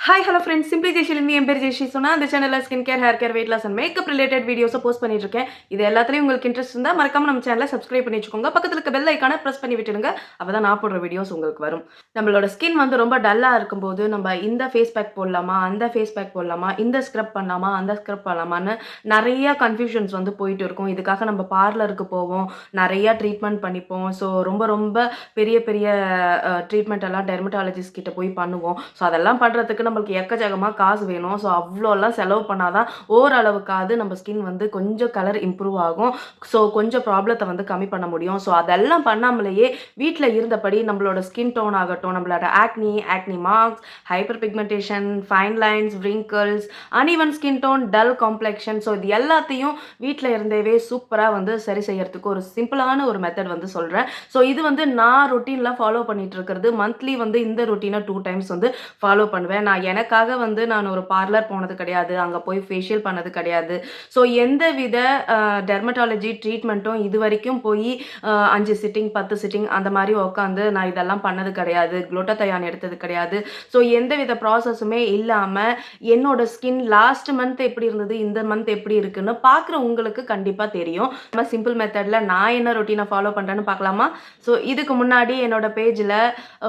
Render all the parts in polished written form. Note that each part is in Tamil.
ஹாய் ஹலோ ஃப்ரெண்ட்ஸ், சிம்பிளி ஜெய்ஷிலிருந்து என் பேர் ஜெய்ஷி சொன்னால் அந்த சேனலில் skin care, hair care, weight loss and makeup related வீடியோஸை போஸ்ட் பண்ணிட்டு இருக்கேன். இது எல்லாத்துலேயும் உங்களுக்கு இன்ட்ரெஸ்ட் இருந்தால் மறக்காம நம்ம சேனலை சப்ஸ்கிரைப் பண்ணி வச்சுக்கோங்க. பக்கத்தில் இருக்க பெல் ஐக்கானை ப்ரெஸ் பண்ணி விட்டுடுங்க. அப்போ தான் நான் போடுற வீடியோஸ் உங்களுக்கு வரும். நம்மளோட ஸ்கின் வந்து ரொம்ப டல்லாக இருக்கும்போது நம்ம இந்த ஃபேஸ் பேக் போடலாமா, அந்த ஃபேஸ் பேக் போடலாமா, இந்த ஸ்க்ரப் பண்ணலாமா, அந்த ஸ்க்ரப் பண்ணலாமான்னு நிறைய கன்ஃபியூஷன்ஸ் வந்து போயிட்டு இருக்கும். இதுக்காக நம்ம பார்லருக்கு போவோம், நிறைய ட்ரீட்மெண்ட் பண்ணிப்போம். ஸோ ரொம்ப ரொம்ப பெரிய பெரிய ட்ரீட்மெண்ட் எல்லாம் டெர்மட்டாலஜிஸ்ட் கிட்ட போய் பண்ணுவோம். ஸோ அதெல்லாம் பண்ணுறதுக்கு நம்மளுக்கு எக்கச்சக்கமாக காசு வேணும். ஸோ அவ்வளோலாம் செலவு பண்ணாதான் ஓரளவுக்காவது நம்ம ஸ்கின் வந்து கொஞ்சம் கலர் இம்ப்ரூவ் ஆகும். ஸோ கொஞ்சம் ப்ராப்ளத்தை வந்து கம்மி பண்ண முடியும். ஸோ அதெல்லாம் பண்ணாமலேயே வீட்டில் இருந்தபடி நம்மளோட ஸ்கின் டோன் ஆகட்டும், நம்மளோட acne marks, hyper pigmentation, fine lines, wrinkles, uneven skin tone, dull complexion, so இது எல்லாத்தையும் வீட்டில் இருந்தேவே சூப்பராக வந்து சரி செய்யறதுக்கு ஒரு சிம்பிளான ஒரு மெத்தட் வந்து சொல்கிறேன். ஸோ இது வந்து நான் ரொட்டீனில் ஃபாலோ பண்ணிட்டு இருக்கிறது. மந்த்லி வந்து இந்த ரொட்டீனை 2 times வந்து ஃபாலோ பண்ணுவேன். நான் எனக்காக வந்து நான் ஒரு பார்லர் போனது கிடையாது, அங்கே போய் ஃபேஷியல் பண்ணது கிடையாது. ஸோ எந்த வித டெர்மட்டாலஜி ட்ரீட்மெண்ட்டும் இது வரைக்கும் போய் 5 சிட்டிங் 10 சிட்டிங் அந்த மாதிரி உட்காந்து நான் இதெல்லாம் பண்ணது கிடையாது, குளோட்டத்தையான் எடுத்தது கிடையாது. ஸோ எந்த வித ப்ராசஸுமே இல்லாமல் என்னோட ஸ்கின் லாஸ்ட் மந்த் எப்படி இருந்தது, இந்த மந்த் எப்படி இருக்குன்னு பார்க்குற உங்களுக்கு கண்டிப்பாக தெரியும். நம்ம சிம்பிள் மெத்தடில் நான் என்ன ரொட்டீனை ஃபாலோ பண்ணுறேன்னு பார்க்கலாமா? ஸோ இதுக்கு முன்னாடி என்னோட பேஜில்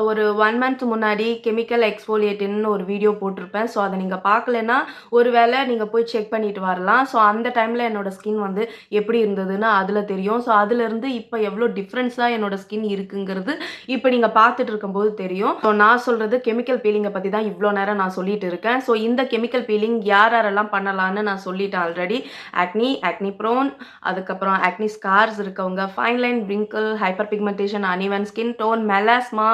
ஒரு 1 month முன்னாடி கெமிக்கல் எக்ஸ்ஃபோலியேட்டின்னு ஒரு வீடியோ போட்டிருப்பேன். ஸோ அதை நீங்கள் பார்க்கலன்னா ஒரு வேளை நீங்கள் போய் செக் பண்ணிட்டு வரலாம். ஸோ அந்த டைமில் என்னோடய ஸ்கின் வந்து எப்படி இருந்ததுன்னு அதில் தெரியும். ஸோ அதுலேருந்து இப்போ எவ்வளோ டிஃப்ரென்ஸாக என்னோட ஸ்கின் இருக்குங்கிறது இப்போ நீங்கள் பார்த்துட்டு இருக்கும்போது தெரியும். ஸோ நான் சொல்கிறது கெமிக்கல் பீலிங்கை பற்றி தான் இவ்வளோ நேரம் நான் சொல்லிட்டு இருக்கேன். ஸோ இந்த கெமிக்கல் பீலிங் யாரெல்லாம் பண்ணலான்னு நான் சொல்லிட்டேன் ஆல்ரெடி. ஆக்னி ப்ரோன், அதுக்கப்புறம் ஆக்னி ஸ்கார்ஸ் இருக்கவங்க, fine line, wrinkle, hyperpigmentation, uneven skin tone, melasma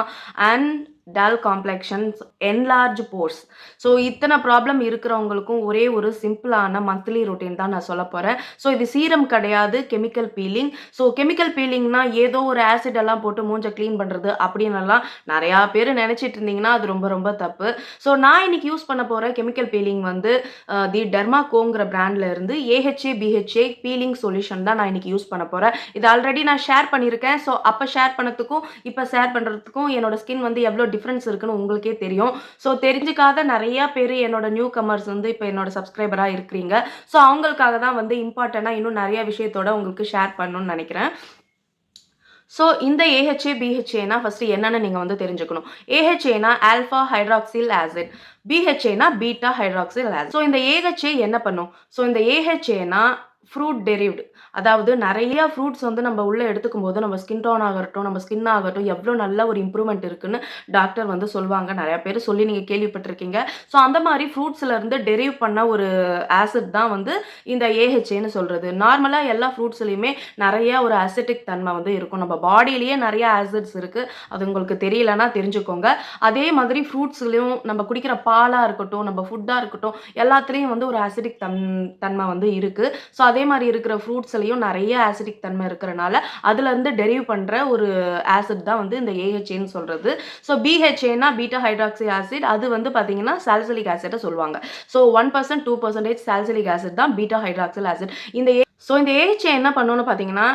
and dull complexions, enlarge pores. So இத்தனை ப்ராப்ளம் இருக்கிறவங்களுக்கும் ஒரே ஒரு சிம்பிளான மந்த்லி ரொட்டீன் தான் நான் சொல்ல போகிறேன். ஸோ இது சீரம் கிடையாது, கெமிக்கல் பீலிங். ஸோ கெமிக்கல் பீலிங்னா ஏதோ ஒரு ஆசிட் எல்லாம் போட்டு மூஞ்சை க்ளீன் பண்ணுறது அப்படின்னுலாம் நிறையா பேர் நினச்சிட்டு இருந்தீங்கன்னா அது ரொம்ப ரொம்ப தப்பு. ஸோ நான் இன்னைக்கு யூஸ் பண்ண போகிற கெமிக்கல் பீலிங் வந்து தி டெர்மாகோங்கிற பிராண்டில் இருந்து AHA BHA பீலிங் சொல்யூஷன் தான் நான் இன்னைக்கு யூஸ் பண்ண போகிறேன். இது ஆல்ரெடி நான் ஷேர் பண்ணியிருக்கேன். ஸோ அப்போ ஷேர் பண்ணதுக்கும் இப்போ ஷேர் பண்ணுறதுக்கும் என்னோட ஸ்கின் வந்து எவ்வளோ டிஃப்ரென்ஸ் இருக்குன்னு உங்களுக்கே தெரியும். ஸோ தெரிஞ்சுக்காத நிறையா பேர் என்னோட நியூ கமர்ஸ் வந்து இப்போ என்னோட சப்ஸ்கிரைபராக இருக்கிறீங்க. ஸோ அவங்களுக்காக தான் வந்து இம்பார்ட்டண்ட்டாக இன்னும் நிறைய விஷயத்தோட உங்களுக்கு ஷேர் பண்ணணும்னு நினைக்கிறேன். ஸோ இந்த AHA BHAனா ஃபஸ்ட்டு என்னென்னு நீங்கள் வந்து தெரிஞ்சுக்கணும். AHAனா ஆல்ஃபா ஹைட்ராக்சில் ஆசிட், BHAனா பீட்டா ஹைட்ராக்சில் ஆசிட். ஸோ இந்த AHA என்ன பண்ணும்? ஸோ இந்த AHAனா ஃப்ரூட் டெரிவ்டு, அதாவது நிறைய ஃப்ரூட்ஸ் வந்து நம்ம உள்ளே எடுத்துக்கும் போது நம்ம ஸ்கின் டோன் ஆகட்டும், நம்ம ஸ்கின் ஆகட்டும் எவ்வளோ நல்ல ஒரு இம்ப்ரூவ்மெண்ட் இருக்குன்னு டாக்டர் வந்து சொல்லுவாங்க. நிறையா பேர் சொல்லி நீங்கள் கேள்விப்பட்டிருக்கீங்க. ஸோ அந்த மாதிரி ஃப்ரூட்ஸ்லேருந்து டெரிவ் பண்ண ஒரு ஆசிட் தான் வந்து இந்த AHAன்னு சொல்கிறது. நார்மலாக எல்லா ஃப்ரூட்ஸ்லையுமே நிறைய ஒரு அசிட்டிக் தன்மை வந்து இருக்கும். நம்ம பாடியிலேயே நிறைய ஆசிட்ஸ் இருக்குது, அது உங்களுக்கு தெரியலன்னா தெரிஞ்சுக்கோங்க. அதே மாதிரி ஃப்ரூட்ஸ்லையும் நம்ம குடிக்கிற பாலாக இருக்கட்டும், நம்ம ஃபுட்டாக இருக்கட்டும், எல்லாத்துலேயும் வந்து ஒரு அசிட்டிக் தன்மை வந்து இருக்குது. ஸோ அதே மாதிரி இருக்கிற ஃப்ரூட்ஸ்லையும் நிறைய ஆசிடிக் தன்மை இருக்கிறனால அதுலேருந்து டெரிவ் பண்ணுற ஒரு ஆசிட் தான் வந்து இந்த AHAன்னு சொல்கிறது. ஸோ BHAனா பீட்டா ஹைட்ராக்சி ஆசிட், அது வந்து பார்த்தீங்கன்னா சாலிசிலிக் ஆசிட்டை சொல்லுவாங்க. ஸோ 1% 2% சாலிசிலிக் ஆசிட் தான் பீட்டா ஹைட்ராக்சில் ஆசிட். இந்த AHA என்ன பண்ணுன்னு பார்த்தீங்கன்னா,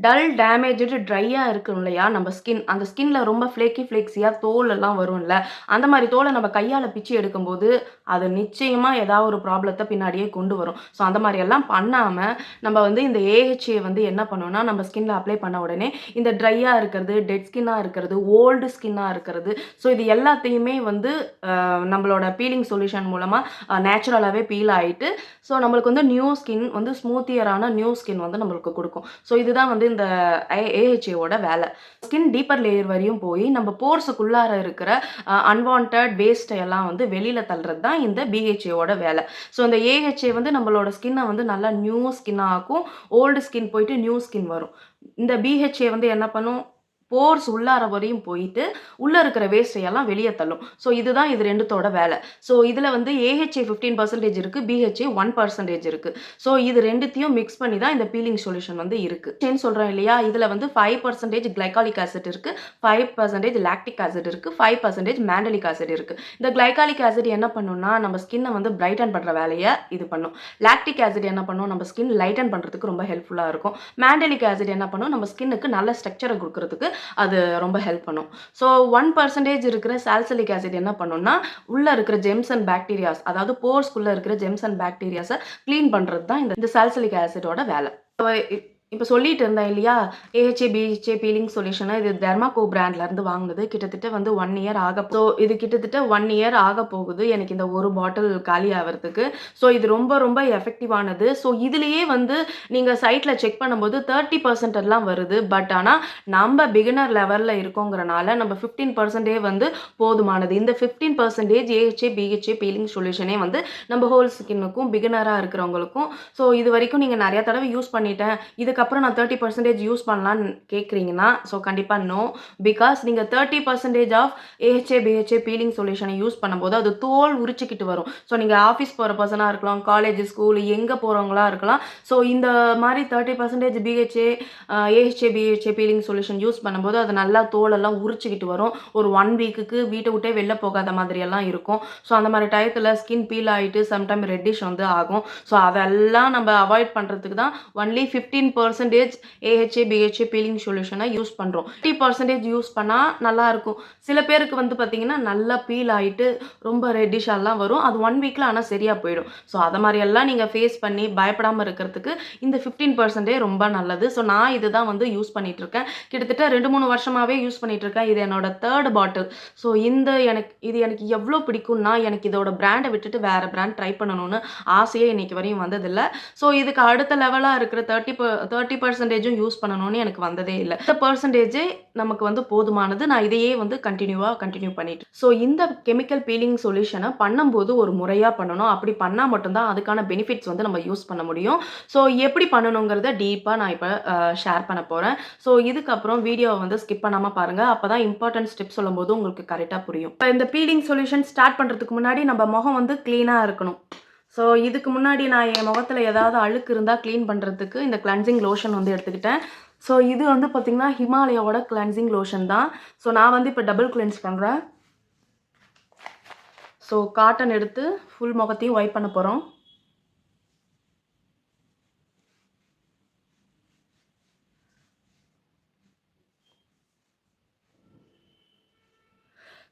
டல் டேமேஜ்டு ட்ரையாக இருக்கும் இல்லையா நம்ம ஸ்கின், அந்த ஸ்கின்ல ரொம்ப ஃப்ளேக்ஸியாக தோல் எல்லாம் வரும்ல, அந்த மாதிரி தோலை நம்ம கையால் பிச்சு எடுக்கும்போது அது நிச்சயமாக ஏதாவது ஒரு ப்ராப்ளத்தை பின்னாடியே கொண்டு வரும். ஸோ அந்த மாதிரி எல்லாம் பண்ணாமல் நம்ம வந்து இந்த AHA வந்து என்ன பண்ணோம்னா நம்ம ஸ்கின்ல அப்ளை பண்ண உடனே இந்த ட்ரையாக இருக்கிறது, டெட் ஸ்கின்னாக இருக்கிறது, ஓல்டு ஸ்கின்னாக இருக்கிறது, ஸோ இது எல்லாத்தையுமே வந்து நம்மளோட பீலிங் சொல்யூஷன் மூலமாக நேச்சுரலாகவே பீல் ஆகிட்டு ஸோ நம்மளுக்கு வந்து நியூ ஸ்கின் வந்து ஸ்மூத்தியரான நியூ ஸ்கின் வந்து நம்மளுக்கு கொடுக்கும். ஸோ இதுதான் வந்து இந்த AHAவோட வேலை. ஸ்கின் டீப்பர் லேயர் வரையும் போய் நம்ம போர்ஸுக்குள்ளார இருக்கிற அன்வான்ட் வேஸ்ட்டை எல்லாம் வந்து வெளியில் தள்ளுறது தான் இந்த BHAவோட வேலை. ஸோ இந்த AHA வந்து நம்மளோட ஸ்கின்னை வந்து நல்லா நியூ ஸ்கின்னாக ஆக்கும். ஓல்டு ஸ்கின் போயிட்டு நியூ ஸ்கின் வரும். இந்த BHA வந்து என்ன பண்ணும்? போர்ஸ் உள்ளார வரையும் போயிட்டு உள்ளே இருக்கிற வேஸ்ட்டையெல்லாம் வெளியே தள்ளும். ஸோ இதுதான் இது ரெண்டுத்தோட வேலை. ஸோ இதில் வந்து AHA 15% இருக்குது, BHA 1% இருக்குது. ஸோ இது ரெண்டுத்தையும் மிக்ஸ் பண்ணி தான் இந்த பீலிங் சொல்யூஷன் வந்து இருக்குது. சொல்கிறேன் இல்லையா, இதில் வந்து 5% கிளைகாலிக் ஆசிட் இருக்குது, 5% லாக்டிக் ஆசிட் இருக்குது, 5% மேண்டலிக் ஆசிட் இருக்குது. இந்த கிளைகாலிக் ஆசிட் என்ன பண்ணுன்னா நம்ம ஸ்கின்னை வந்து பிரைட்டன் பண்ணுற வேலையை இது பண்ணும். லாக்டிக் ஆசிட் என்ன பண்ணும்? நம்ம ஸ்கின் லைட்டன் பண்ணுறதுக்கு ரொம்ப ஹெல்ப்ஃபுல்லாக இருக்கும். மேண்டலிக் ஆசிட் என்ன பண்ணும்? நம்ம ஸ்கின்னுக்கு நல்ல ஸ்ட்ரக்சரை கொடுக்கறதுக்கு அது ரொம்ப ஹெல்ப் பண்ணும். ஸோ 1% இருக்கிற சாலிசிலிக் ஆசிட் என்ன பண்ணும்னா, உள்ள இருக்கிற ஜெர்ம்ஸ் அண்ட் பாக்டீரியாஸ், அதாவது போர்ஸ்க்குள்ள இருக்கிற ஜெர்ம்ஸ் அண்ட் பாக்டீரியாஸ கிளீன் பண்றது தான் இந்த சாலிசிலிக் ஆசிடோட வேலை. இப்ப சொல்லிட்டு இருந்தேன் இல்லையா? AHA, BHA பீலிங் சொல்யூஷன இது டெர்மாகோ பிராண்ட்லருந்து வாங்குனது. கிட்டத்தட்ட வந்து 1 இயர் இது கிட்டத்தட்ட 1 இயர் ஆகப்போகுது. எனக்கு இந்த ஒரு பாட்டில் காலி ஆவறதுக்கு. ஸோ இது ரொம்ப ரொம்ப எஃபெக்டிவானது. ஸோ இதுலயே வந்து நீங்க சைட்ல செக் பண்ணும்போது 30% எல்லாம் வருது. பட் ஆனா நம்ம பிகினர் லெவல்ல இருக்கோங்கிறனால நம்ம 15% வந்து போதுமானது. இந்த 15% AHA, BHA பீலிங் சொல்யூஷனே வந்து நம்ம ஹோல் ஸ்கின்னுக்கும் பிகினரா இருக்கிறவங்களுக்கும் ஸோ இதுவரைக்கும் நீங்க நெறைய தடவ யூஸ் பண்ணிட்டேன். இதுக்கப்புறம் நான் 30% யூஸ் பண்ணலான்னு கேட்குறீங்கன்னா, ஸோ கண்டிப்பா நோ. பிகாஸ் நீங்க 30% ஆஃப் AHA, BHA பீலிங் சொல்யூஷனை யூஸ் பண்ணும்போது அது தோல் உரிச்சுக்கிட்டு வரும். ஸோ நீங்க ஆஃபீஸ் போற பர்சனா இருக்கலாம், காலேஜ், ஸ்கூல் எங்க போறவங்களா இருக்கலாம். ஸோ இந்த மாரி 30% BHA, AHA, BHA feeling solution use பண்ணும்போது அது நல்லா தோலெல்லாம் உரிச்சுக்கிட்டு வரும். ஒரு 1 வீக்குக்கு வீட்ட விட்டே வெளில போகாத மாதிரியெல்லாம் இருக்கும். ஸோ அந்த மாரி டயத்துல ஸ்கின் பீல் ஆயிட்டு சம்டைம் ரெட்டிஷ் வந்து ஆகும். ஸோ அதெல்லாம் நம்ம அவாய்ட் பண்றதுக்கு தான் ஒன்லி 15% AHA, BHA பீலிங் சொல்யூஷனை யூஸ் பண்றோம். 30% யூஸ் பண்ணா நல்லா இருக்கும். சில பேருக்கு வந்து பார்த்தீங்கன்னா, நல்லா பீல் ஆயிட்டு ரொம்ப ரெட்டிஷாலாம் வரும். அது 1 வீக்ல ஆனா சரியா போயிடும். ஸோ அத மாரியெல்லாம் நீங்க ஃபேஸ் பண்ணி பயப்படாம இருக்கிறதுக்கு இந்த 15% ரொம்ப நல்லது. ஸோ நான் இதுதான் வந்து யூஸ் பண்ணிட்டு இருக்கேன். கிட்டத்தட்ட 2, 3 வருஷமாவே யூஸ் பண்ணிட்டு இருக்கேன். இது என்னோட 3rd பாட்டில். ஸோ இது எனக்கு எவ்ளோ பிடிக்கும்னா, எனக்கு இதோட பிராண்ட விட்டுட்டு வேற பிராண்ட் ட்ரை பண்ணணும்னு ஆசையே இன்னைக்கு வரையும் வந்ததில்ல. ஸோ இதுக்கு அடுத்த லெவலா இருக்கிற 30% யூஸ் பண்ணணும்னு எனக்கு வந்ததே இல்ல. இந்த பெர்சன்டேஜே நமக்கு வந்து போதுமானது. நான் இதையே வந்து கன்டின்யூ பண்ணிட்டு. ஸோ இந்த கெமிக்கல் பீலிங் சொல்யூஷன பண்ணும்போது ஒரு முறையா பண்ணணும். அப்படி பண்ணா மட்டும் தான் அதுக்கான பெனிஃபிட்ஸ் வந்து நம்ம யூஸ் பண்ண முடியும். ஸோ எப்படி பண்ணணுங்கிறத டீப்பா நான் இப்ப ஷேர் பண்ண போறேன். ஸோ இதுக்கப்புறம் வீடியோவ வந்து ஸ்கிப் பண்ணாம பாருங்க. அப்பதான் இம்பார்ட்டன்ட் ஸ்டெப்ஸ் சொல்லும்போது உங்களுக்கு கரெக்ட்டா புரியும். இப்ப இந்த பீலிங் சொல்யூஷன் ஸ்டார்ட் பண்றதுக்கு முன்னாடி நம்ம முகம் வந்து கிளீனா இருக்கணும். ஸோ இதுக்கு முன்னாடி நான் என் முகத்துல ஏதாவது அழுக்கு இருந்தா கிளீன் பண்றதுக்கு இந்த கிளென்சிங் லோஷன் வந்து எடுத்துக்கிட்டேன். ஸோ இது வந்து பார்த்தீங்கன்னா, ஹிமாலயாவோட கிளென்சிங் லோஷன் தான். ஸோ நான் வந்து இப்போ டபுள் கிளென்ஸ் பண்றேன். ஸோ காட்டன் எடுத்து ஃபுல் முகத்தையும் வைப் பண்ண போறோம்.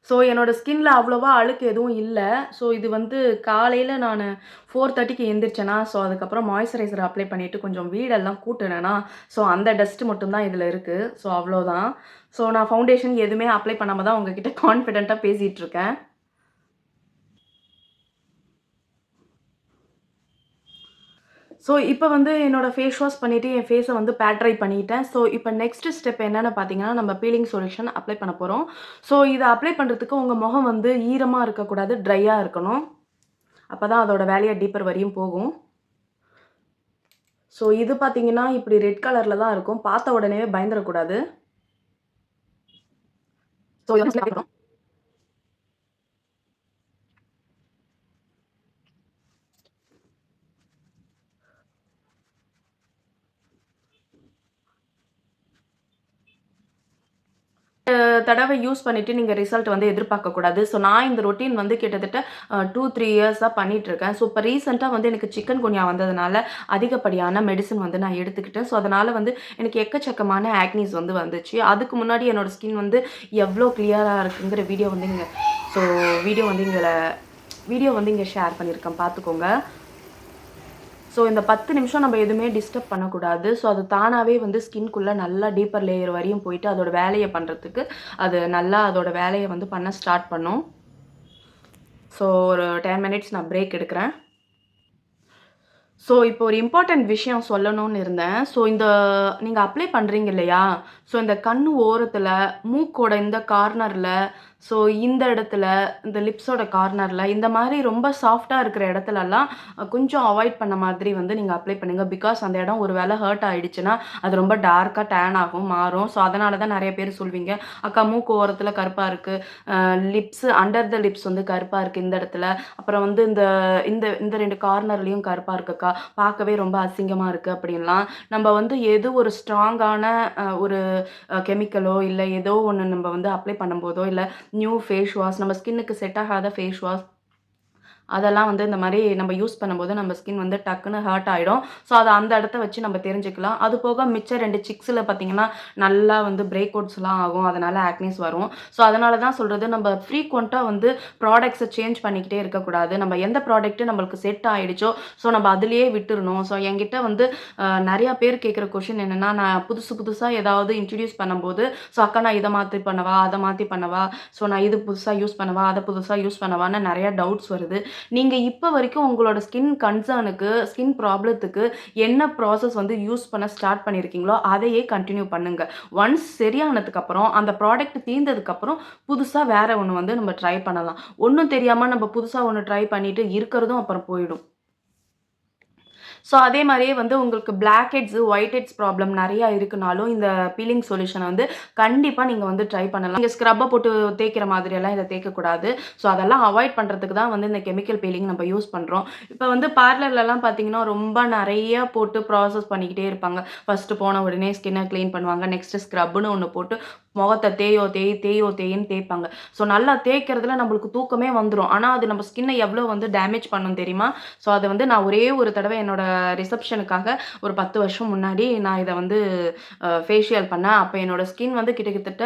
ஸோ என்னோட ஸ்கின்ல அவ்வளவா அழுக்கு எதுவும் இல்ல. ஸோ இது வந்து காலையில நானு 4:30க்கு எந்திரிச்சேனா, ஸோ அதுக்கப்புறம் மாய்ஸ்சரைசர் அப்ளை பண்ணிட்டு கொஞ்சம் வீடெல்லாம் கூட்டுனேனா, ஸோ அந்த டஸ்ட் மட்டும் தான் இதுல இருக்கு. ஸோ அவ்வளோதான். ஸோ நான் ஃபவுண்டேஷன் எதுவுமே அப்ளை பண்ணாம தான் உங்ககிட்ட கான்ஃபிடென்ட்டா பேசிட்டு இருக்கேன். ஸோ இப்போ வந்து என்னோட ஃபேஸ் வாஷ் பண்ணிட்டு என் ஃபேஸை வந்து பேட் ட்ரை பண்ணிட்டேன். ஸோ இப்போ நெக்ஸ்ட் ஸ்டெப் என்னன்னு பார்த்தீங்கன்னா, நம்ம பீலிங் சொல்யூஷன் அப்ளை பண்ண போறோம். ஸோ இத அப்ளை பண்றதுக்கு உங்க முகம் வந்து ஈரமா இருக்கக்கூடாது, ட்ரையா இருக்கணும். அப்பதான் அதோட வேலைய டீப்பர் வரையும் போகும். ஸோ இது பார்த்தீங்கன்னா, இப்படி ரெட் கலர்ல தான் இருக்கும். பார்த்த உடனேவே பயந்துறக்கூடாது. ஸோ இத வந்து அப்ளை பண்ணணும். தடவை யூஸ் பண்ணிட்டு நீங்க ரிசல்ட் வந்து எதிர்பார்க்கக்கூடாது. ஸோ நான் இந்த ரொட்டீன் வந்து கிட்டத்தட்ட 2, 3 இயர்ஸா பண்ணிட்டுருக்கேன். ஸோ இப்போ ரீசென்ட்டா வந்து எனக்கு சிக்கன் குனியா வந்ததுனால அதிகப்படியான மெடிசின் வந்து நான் எடுத்துக்கிட்டேன். ஸோ அதனால வந்து எனக்கு எக்கச்சக்கமான ஆக்னிஸ் வந்து வந்துச்சு. அதுக்கு முன்னாடி என்னோட ஸ்கின் வந்து எவ்வளோ கிளியரா இருக்குங்கிற ஸோ வீடியோ வந்து இங்க ஷேர் பண்ணியிருக்கேன் பார்த்துக்கோங்க. ஸோ இந்த 10 நிமிஷம் நம்ம எதுவுமே டிஸ்டர்ப் பண்ணக்கூடாது. ஸோ அது தானாகவே வந்து ஸ்கின்குள்ளே நல்லா டீப்பர் லேயர் வரையும் போயிட்டு அதோட வேலையை பண்ணுறதுக்கு அது நல்லா அதோட வேலையை வந்து பண்ண ஸ்டார்ட் பண்ணும். ஸோ ஒரு 10 மினிட்ஸ் நான் பிரேக் எடுக்கிறேன். ஸோ இப்போ ஒரு இம்பார்ட்டன்ட் விஷயம் சொல்லணும்னு இருந்தேன். ஸோ நீங்க அப்ளை பண்றீங்க இல்லையா? ஸோ இந்த கண்ணு ஓரத்துல, மூக்கோட இந்த கார்னர்ல, ஸோ இந்த இடத்துல, இந்த லிப்ஸோட கார்னர்ல, இந்த மாரி ரொம்ப சாஃப்ட்டா இருக்கிற இடத்துலலாம் கொஞ்சம் அவாய்ட் பண்ண மாதிரி வந்து நீங்க அப்ளை பண்ணுங்க. பிகாஸ் அந்த இடம் ஒரு வேளை ஹர்ட் ஆயிடுச்சுன்னா, அது ரொம்ப டார்க்கா டேன் ஆகும், மாறும். ஸோ அதனால தான் நெறைய பேர் சொல்வீங்க, "அக்கா மூக்கு ஓரத்துல கருப்பா இருக்கு. லிப்ஸ் அண்டர் த லிப்ஸ் வந்து கருப்பா இருக்கு இந்த இடத்துல. அப்புறம் வந்து இந்த இந்த இந்த 2 கார்னர்லயும் கருப்பா இருக்குக்கா. பார்க்கவே ரொம்ப அசிங்கமா இருக்கு." அப்படின்லாம். நம்ம வந்து எது ஒரு ஸ்ட்ராங்கான ஒரு கெமிக்கலோ, இல்ல ஏதோ ஒண்ணு நம்ம வந்து அப்ளை பண்ணும்போதோ, இல்ல நியூ ஃபேஸ் வாஷ், நம்ம ஸ்கின்னுக்கு செட் ஆகாத ஃபேஸ் வாஷ் அதெல்லாம் வந்து இந்த மாரி நம்ம யூஸ் பண்ணும்போது நம்ம ஸ்கின் வந்து டக்குன்னு ஹர்ட் ஆயிடும். ஸோ, அத அந்த இடத்த வச்சு நம்ம தெரிஞ்சுக்கலாம். அது போக மிச்ச 2 சிக்ஸ்ல பார்த்தீங்கன்னா, நல்லா வந்து பிரேக் அவுட்ஸ்லாம் ஆகும். அதனால ஆக்னீஸ் வரும். ஸோ, அதனால தான் சொல்றது நம்ம ஃப்ரீக்வென்ட்டா வந்து ப்ராடக்ட்ஸ சேஞ்ச் பண்ணிக்கிட்டே இருக்கக்கூடாது. நம்ம எந்த ப்ராடக்ட் நம்மளுக்கு செட் ஆயிடுச்சோ, ஸோ நம்ம அதிலேயே விட்டுறணும். ஸோ, என்கிட்ட வந்து நெறைய பேர் கேட்குற கொஸ்டின் என்னன்னா, நான் புதுசு புதுசா ஏதாவது இன்ட்ரோடியூஸ் பண்ணும்போது, ஸோ அக்கா நான் இத மாத்தி பண்ணவா? அத மாத்தி பண்ணவா? ஸோ நான் இது புதுசா யூஸ் பண்ணவா? அத புதுசா யூஸ் பண்ணவான்னு நெறைய டவுட்ஸ் வருது. நீங்க இப்ப வரைக்கும் உங்களோட ஸ்கின் கன்சர்னுக்கு, ஸ்கின் ப்ராப்ளத்துக்கு என்ன ப்ராசஸ் வந்து யூஸ் பண்ண ஸ்டார்ட் பண்ணியிருக்கீங்களோ, அதையே கன்டின்யூ பண்ணுங்க. ஒன்ஸ் சரியானதுக்கப்புறம், அந்த ப்ராடக்ட் தீர்ந்ததுக்கப்புறம், புதுசா வேற ஒண்ணு வந்து நம்ம ட்ரை பண்ணலாம். ஒண்ணும் தெரியாம நம்ம புதுசா ஒண்ணு ட்ரை பண்ணிட்டு இருக்கிறதும் அப்புறம் போயிடும். ஸோ அதே மாரியே வந்து உங்களுக்கு blackheads, whiteheads problem நெறையா இருக்குனாலும், இந்த பீலிங் சொல்யூஷன வந்து கண்டிப்பா நீங்க வந்து ட்ரை பண்ணலாம். நீங்க ஸ்க்ரப்ப போட்டு தேய்க்கிற மாதிரியெல்லாம் இத தேய்க்கக்கூடாது. ஸோ அதெல்லாம் அவாய்ட் பண்றதுக்கு தான் வந்து இந்த கெமிக்கல் பீலிங் நம்ம யூஸ் பண்றோம். இப்ப வந்து பார்லர்லலாம் பார்த்தீங்கன்னா, ரொம்ப நெறைய போட்டு ப்ராசஸ் பண்ணிக்கிட்டே இருப்பாங்க. ஃபர்ஸ்ட்டு போன உடனே ஸ்கின்ன கிளீன் பண்ணுவாங்க. நெக்ஸ்ட்டு ஸ்க்ரப்ன்னு ஒண்ணு போட்டு முகத்த தேயோ தேயின்னு தேய்ப்பாங்க. ஸோ நல்லா தேய்க்கிறதுல நம்மளுக்கு தூக்கமே வந்துரும். ஆனா, அது நம்ம ஸ்கின்ன எவ்ளோ வந்து டேமேஜ் பண்ணும் தெரியுமா? ஸோ அத வந்து நான் ஒரே ஒரு தடவ என்னோட ரிசப்ஷனுக்காக ஒரு 10 வருஷம் முன்னாடி நான் இத வந்து ஃபேஷியல் பண்ணேன். அப்ப என்னோட ஸ்கின் வந்து கிட்டத்தட்ட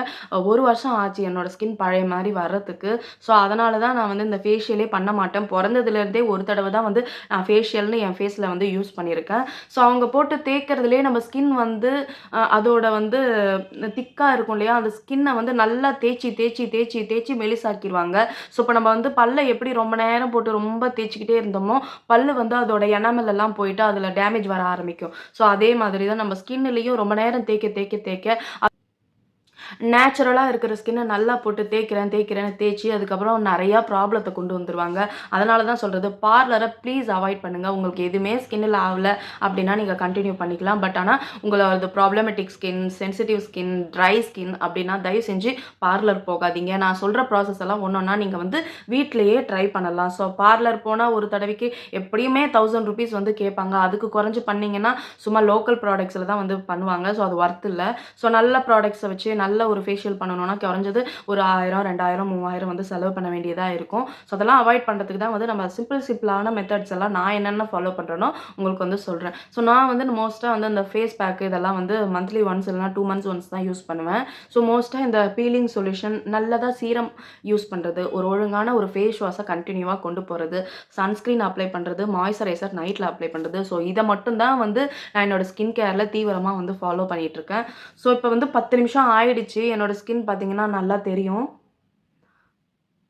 1 வருஷம் ஆச்சு என்னோட ஸ்கின் பழைய மாரி வர்றதுக்கு. ஸோ அதனால தான் நான் வந்து இந்த ஃபேஷியலே பண்ண மாட்டேன். பொறந்ததுலேருந்தே ஒரு தடவ தான் வந்து நான் ஃபேஷியல்னு என் ஃபேஸ்ல வந்து யூஸ் பண்ணியிருக்கேன். ஸோ அவங்க போட்டு தேய்க்கிறதுலயே நம்ம ஸ்கின் வந்து அதோட வந்து திக்கா இருக்கும் இல்லையா? அந்த ஸ்கின்ன வந்து நல்லா தேய்ச்சு மெலிசாக்கிருவாங்க. ஸோ இப்ப நம்ம வந்து பல்ல எப்படி ரொம்ப நேரம் போட்டு ரொம்ப தேய்ச்சுக்கிட்டே இருந்தோமோ, பல்லு வந்து அதோட எனாமல் எல்லாம் போயிட்டு அதுல டேமேஜ் வர ஆரம்பிக்கும். ஸோ அதே மாதிரி தான் நம்ம ஸ்கின்லயும் ரொம்ப நேரம் தேய்க்க நேச்சுரலா இருக்கிற ஸ்கின்ன நல்லா போட்டு தேய்க்கிறேன்னு தேய்ச்சு, அதுக்கப்புறம் நெறையா ப்ராப்ளத்த கொண்டு வந்துருவாங்க. அதனால தான் சொல்றது, பார்லர ப்ளீஸ் அவாய்ட் பண்ணுங்க. உங்களுக்கு எதுவுமே ஸ்கின்ல ஆவல அப்டின்னா, நீங்க கன்டின்யூ பண்ணிக்கலாம். பட் ஆனா, உங்களோட problematic skin, sensitive skin, dry skin அப்டின்னா, தயவு செஞ்சு பார்லர் போகாதீங்க. நான் சொல்ற ப்ராசஸ் எல்லாம் ஒண்ணொன்னா நீங்க வந்து வீட்லயே ட்ரை பண்ணலாம். ஸோ பார்லர் போனா ஒரு தடவைக்கு எப்படியுமே ₹1000 வந்து கேட்பாங்க. அதுக்கு குறைஞ்சு பண்ணீங்கன்னா, சும்மா லோக்கல் ப்ராடக்ட்ஸ்ல தான் வந்து பண்ணுவாங்க. ஸோ அது வொர்த் இல்ல. ஸோ நல்ல ப்ராடக்ட்ஸ வச்சு நல்ல ஒரு ஃபேஷியல் பண்ணணும்னா குறைஞ்சது ஒரு 1000, 2000, 3000 வந்து செலவு பண்ண வேண்டியதா இருக்கும். ஸோ அதெல்லாம் அவாய்ட் பண்றதுக்கு தான் வந்து நம்ம சிம்பிளான மெத்தட்ஸ் எல்லாம் நான் என்னென்ன ஃபாலோ பண்றேனோ உங்களுக்கு வந்து சொல்றேன். ஸோ நான் வந்து மோஸ்ட்டா வந்து இந்த ஃபேஸ் பேக் இதெல்லாம் வந்து மந்த்லி ஒன்ஸ் இல்லைனா 2 மந்த்ஸ் ஒன்ஸ் தான் யூஸ் பண்ணுவேன். ஸோ மோஸ்ட்டா இந்த பீலிங் சொல்யூஷன் நல்லதா சீரம் யூஸ் பண்றது, ஒரு ஒழுங்கான ஒரு ஃபேஸ் வாஷ கன்டினியூவா கொண்டு போறது, சன்ஸ்கிரீன் அப்ளை பண்றது, மாய்ஸ்சரைசர் நைட்ல அப்ளை பண்றது. ஸோ இத மட்டும் தான் வந்து நான் என்னோட ஸ்கின் கேர்ல தீவிரமா வந்து ஃபாலோ பண்ணிட்டு இருக்கேன். ஸோ இப்ப வந்து 10 நிமிஷம் ஆயிடுச்சு. என்னோட ஸ்கின் பார்த்தீங்கன்னா நல்லா தெரியும்.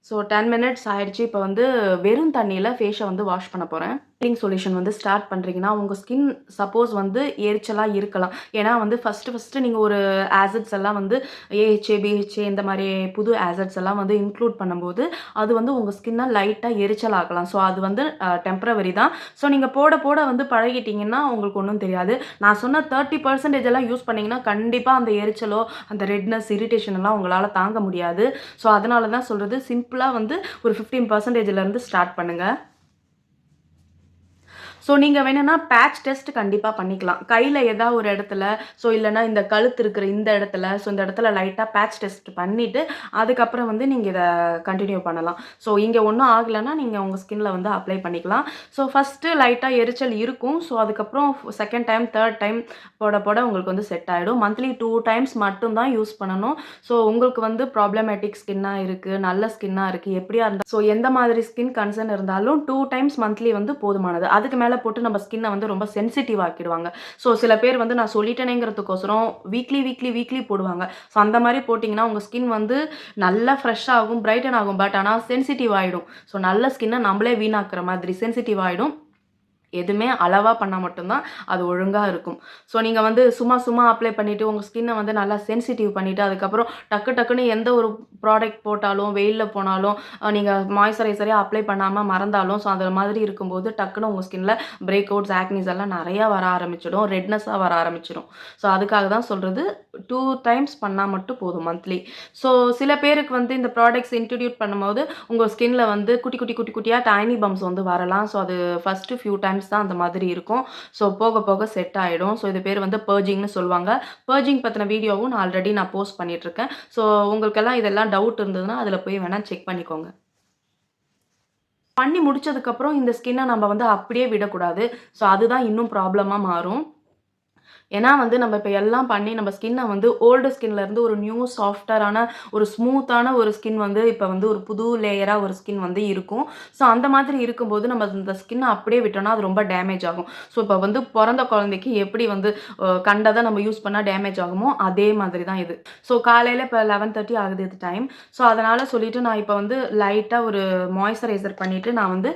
ஸோ 10 மினிட்ஸ் ஆயிடுச்சு. இப்ப வந்து வெறும் தண்ணீல ஃபேஸ வந்து வாஷ் பண்ண போறேன். பீலிங் சொல்யூஷன் வந்து ஸ்டார்ட் பண்றீங்கன்னா, உங்க ஸ்கின் சப்போஸ் வந்து எரிச்சலா இருக்கலாம். ஏன்னா வந்து ஃபர்ஸ்ட்டு நீங்க ஒரு ஆசிட்ஸ் எல்லாம் வந்து ஏஹெச்ஏ, பிஹெச்ஏ இந்த மாரி புது ஆசிட்ஸ் எல்லாம் வந்து இன்க்ளூட் பண்ணும்போது, அது வந்து உங்க ஸ்கின்ன லைட்டா எரிச்சல் ஆக்கலாம். ஸோ அது வந்து டெம்பரவரி தான். ஸோ நீங்க போட வந்து பழகிட்டீங்கன்னா, உங்களுக்கு ஒண்ணும் தெரியாது. நான் சொன்ன 30% எல்லாம் யூஸ் பண்ணீங்கன்னா, கண்டிப்பா அந்த எரிச்சலோ, அந்த ரெட்னஸ், இரிட்டேஷன் எல்லாம் உங்களால தாங்க முடியாது. ஸோ அதனால தான் சொல்றது சிம்பிளா வந்து ஒரு 15%லேருந்து ஸ்டார்ட் பண்ணுங்க. ஸோ நீங்க வேணும்னா பேட்ச் டெஸ்ட் கண்டிப்பா பண்ணிக்கலாம். கையில ஏதா ஒரு இடத்துல, ஸோ இல்லன்னா இந்த கழுத்து இருக்கிற இந்த இடத்துல, ஸோ இந்த இடத்துல லைட்டா பேட்ச் டெஸ்ட் பண்ணிட்டு, அதுக்கப்புறம் வந்து நீங்க இத கன்டின்யூ பண்ணலாம். ஸோ இங்க ஒண்ணும் ஆகலன்னா, நீங்க உங்க ஸ்கின்ல வந்து அப்ளை பண்ணிக்கலாம். ஸோ ஃபர்ஸ்ட்டு லைட்டா எரிச்சல் இருக்கும். ஸோ அதுக்கப்புறம் 2ண்ட் டைம், 3ர்ட் டைம் போட உங்களுக்கு வந்து செட் ஆயிடும். மந்த்லி 2 டைம்ஸ் மட்டும் தான் யூஸ் பண்ணணும். ஸோ உங்களுக்கு வந்து ப்ராப்ளமேட்டிக் ஸ்கின்னா இருக்கு, நல்ல ஸ்கின்னா இருக்கு, எப்படியா இருந்தா ஸோ எந்த மாதிரி ஸ்கின் கன்சர்ன் இருந்தாலும் 2 டைம்ஸ் மந்த்லி வந்து போதுமானது. அதுக்கு மேல போட்டு நம்ம ஸ்கின்ன வந்து ரொம்ப சென்சிட்டிவ் ஆக்கிடுவாங்க. ஸோ சில பேர் வந்து நான் சொல்லிட்டேனேங்கிறதுக்கோசரம் வீக்லி போடுவாங்க. ஸோ அந்த மாரி போட்டீங்கன்னா, உங்க ஸ்கின் வந்து நல்லா ஃப்ரெஷ் ஆகும், பிரைட்டன் ஆகும். பட் ஆனா சென்சிட்டிவ் ஆயிடும். ஸோ நல்ல ஸ்கின்ன நம்மளே வீணாக்குற மாதிரி சென்சிட்டிவ் ஆயிடும். எதுவுமே அளவா பண்ணா மட்டும் தான் அது ஒழுங்கா இருக்கும். ஸோ நீங்க வந்து சும்மா அப்ளை பண்ணிட்டு, உங்க ஸ்கின்ன வந்து நல்லா சென்சிட்டிவ் பண்ணிட்டு, அதுக்கப்புறம் டக்குன்னு எந்த ஒரு ப்ராடக்ட் போட்டாலும், வெயில்ல போனாலும், நீங்க மாய்ஸ்சரைசரே அப்ளை பண்ணாம மறந்தாலும், ஸோ அந்த மாதிரி இருக்கும்போது டக்குன்னு உங்க ஸ்கின்ல பிரேக் அவுட்ஸ், ஆக்னிஸ் எல்லாம் நெறையா வர ஆரம்பிச்சிடும். ரெட்னஸா வர ஆரம்பிச்சிடும். ஸோ அதுக்காக தான் சொல்றது 2 டைம்ஸ் பண்ணா மட்டும் போதும் மந்த்லி. ஸோ சில பேருக்கு வந்து இந்த ப்ராடக்ட்ஸ் இன்ட்ரோடியூஸ் பண்ணும்போது, உங்க ஸ்கின்ல வந்து குட்டியா டைனி பம்ப்ஸ் வந்து வரலாம். ஸோ அது ஃபர்ஸ்ட் ஃபியூ டைம்ஸ் தான் அந்த மாதிரி இருக்கும். ஸோ போக செட் ஆயிடும். ஸோ இது பேர் வந்து பர்ஜிங்ன்னு சொல்லுவாங்க. பர்ஜிங் பத்தின வீடியோவும் நான் ஆல்ரெடி போஸ்ட் பண்ணிட்டு இருக்கேன். ஸோ உங்களுக்கெல்லாம் இதெல்லாம் டவுட் இருந்ததுன்னா, அதில போய் வேணா செக் பண்ணிக்கோங்க. பண்ணி முடிச்சதுக்கப்புறம் இந்த ஸ்கின்னை நம்ம வந்து அப்படியே விடக்கூடாது. ஸோ அதுதான் இன்னும் ப்ராப்ளமாக மாறும். ஏன்னா வந்து நம்ம இப்போ எல்லாம் பண்ணி நம்ம ஸ்கின்னை வந்து ஓல்டு ஸ்கின்லேருந்து ஒரு நியூ சாஃப்டரான ஒரு ஸ்மூத்தான ஒரு ஸ்கின் வந்து இப்போ வந்து ஒரு புது லேயராக ஒரு ஸ்கின் வந்து இருக்கும். ஸோ அந்த மாதிரி இருக்கும்போது நம்ம இந்த ஸ்கின்னை அப்படியே விட்டோம்னா அது ரொம்ப டேமேஜ் ஆகும். ஸோ இப்போ வந்து பிறந்த குழந்தைக்கு எப்படி வந்து கண்டதை நம்ம யூஸ் பண்ணால் டேமேஜ் ஆகுமோ அதே மாதிரி தான் இது. ஸோ காலையில் இப்போ 11:30 ஆகுது இது டைம். ஸோ அதனால் சொல்லிட்டு நான் இப்போ வந்து லைட்டாக ஒரு மாய்ஸ்சரைசர் பண்ணிவிட்டு நான் வந்து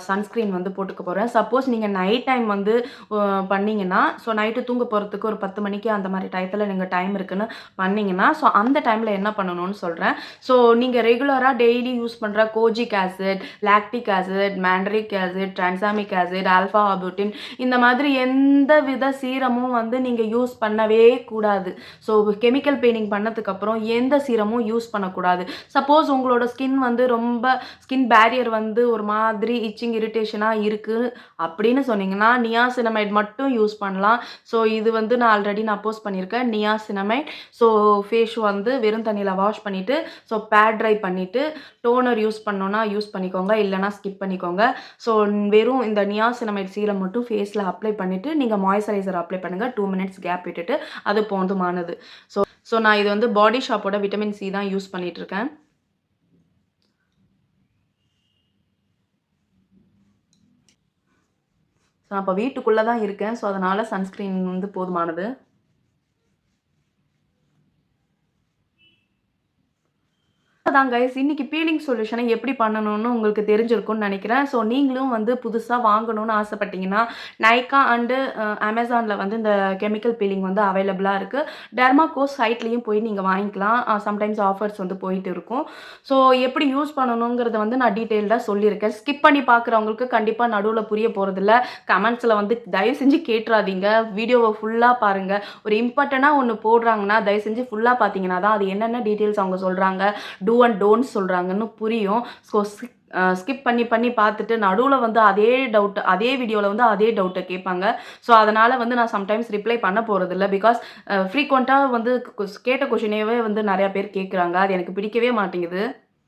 சன்ஸ்க்ரீன் வந்து போட்டுக்க போகிறேன். சப்போஸ் நீங்கள் நைட் டைம் வந்து பண்ணிங்கன்னா ஸோ நைட்டு தூங்க போகிறதுக்கு ஒரு 10 மணிக்கு அந்த மாதிரி டயத்தில் நீங்கள் டைம் இருக்குன்னு பண்ணிங்கன்னா ஸோ அந்த டைமில் என்ன பண்ணணும்னு சொல்கிறேன். ஸோ நீங்கள் ரெகுலராக டெய்லி யூஸ் பண்ணுற kojic acid, lactic acid, mandelic acid, tranexamic acid, alpha arbutin இந்த மாதிரி எந்த வித சீரமும் வந்து நீங்கள் யூஸ் பண்ணவே கூடாது. ஸோ கெமிக்கல் பெயிண்டிங் பண்ணதுக்கப்புறம் எந்த சீரமும் யூஸ் பண்ணக்கூடாது. சப்போஸ் உங்களோட ஸ்கின் வந்து ரொம்ப ஸ்கின் பேரியர் வந்து ஒரு மாதிரி இச்சிங் இரிட்டேஷனாக இருக்குது அப்படின்னு சொன்னீங்கன்னா நியாசினமைட் மட்டும் யூஸ் பண்ணலாம். ஸோ இது வந்து நான் ஆல்ரெடி போஸ்ட் பண்ணியிருக்கேன் நியாசினமைட். ஸோ ஃபேஸ் வந்து வெறும் தண்ணியில் வாஷ் பண்ணிவிட்டு ஸோ பேட் ட்ரை பண்ணிவிட்டு டோனர் யூஸ் பண்ணோன்னா யூஸ் பண்ணிக்கோங்க, இல்லைனா ஸ்கிப் பண்ணிக்கோங்க. ஸோ வெறும் இந்த நியாசினமைட் சீரம் மட்டும் ஃபேஸில் அப்ளை பண்ணிவிட்டு நீங்கள் மாய்ஸ்சரைசர் அப்ளை பண்ணுங்கள். 2 மினிட்ஸ் கேப் விட்டுட்டு அது போதுமானது. ஸோ நான் இது வந்து பாடி ஷாப்போட விட்டமின் சி தான் யூஸ் பண்ணிகிட்ருக்கேன். ஸோ நான் இப்போ வீட்டுக்குள்ளே தான் இருக்கேன். ஸோ அதனால் சன்ஸ்க்ரீன் வந்து போதுமானது. அதான் கைஸ் இன்னைக்கு பீலிங் சொல்யூஷனை எப்படி பண்ணணும்னு உங்களுக்கு தெரிஞ்சிருக்கும்னு நினைக்கிறேன். ஸோ நீங்களும் வந்து புதுசாக வாங்கணும்னு ஆசைப்பட்டீங்கன்னா நைக்கா அண்டு அமேசானில் வந்து இந்த கெமிக்கல் பீலிங் வந்து அவைலபிளாக இருக்குது. டெர்மாகோஸ் சைட்லேயும் போய் நீங்கள் வாங்கிக்கலாம். சம்டைம்ஸ் ஆஃபர்ஸ் வந்து போயிட்டு இருக்கும். ஸோ எப்படி யூஸ் பண்ணணுங்கிறத வந்து நான் டீட்டெயில்டாக சொல்லியிருக்கேன். ஸ்கிப் பண்ணி பார்க்குறவங்களுக்கு கண்டிப்பாக நடுவில் புரிய போகிறதில்ல. கமெண்ட்ஸில் வந்து தயவு செஞ்சு கேட்டுறாதீங்க. வீடியோவை ஃபுல்லாக பாருங்கள். ஒரு இம்பார்ட்டண்ட்டாக ஒன்று போடுறாங்கன்னா தயவு செஞ்சு ஃபுல்லாக பார்த்தீங்கன்னா தான் அது என்னென்ன டீட்டெயில்ஸ் அவங்க சொல்கிறாங்க, டூ அண்ட் டோன்ட் சொல்கிறாங்கன்னு புரியும். ஸோ ஸ்கிப் பண்ணி பார்த்துட்டு நடுவில் வந்து அதே வீடியோவில் வந்து அதே டவுட்டை கேட்பாங்க. ஸோ அதனால் வந்து நான் சம்டைம்ஸ் ரிப்ளை பண்ண போகிறதில்ல. பிகாஸ் ஃப்ரீக்வெண்ட்டாக வந்து கேட்ட கொஷினேவே வந்து நிறையா பேர் கேட்குறாங்க. அது எனக்கு பிடிக்கவே மாட்டேங்குது.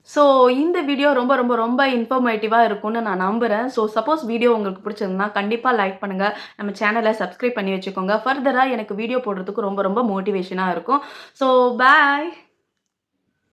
ஸோ இந்த வீடியோ ரொம்ப ரொம்ப ரொம்ப இன்ஃபர்மேட்டிவாக இருக்கும்னு நான் நம்புகிறேன். ஸோ சப்போஸ் வீடியோ உங்களுக்கு பிடிச்சிருந்தா கண்டிப்பாக லைக் பண்ணுங்கள். நம்ம சேனலை சப்ஸ்கிரைப் பண்ணி வச்சுக்கோங்க. ஃபர்தராக எனக்கு வீடியோ போடுறதுக்கு ரொம்ப ரொம்ப மோட்டிவேஷனாக இருக்கும். So bye.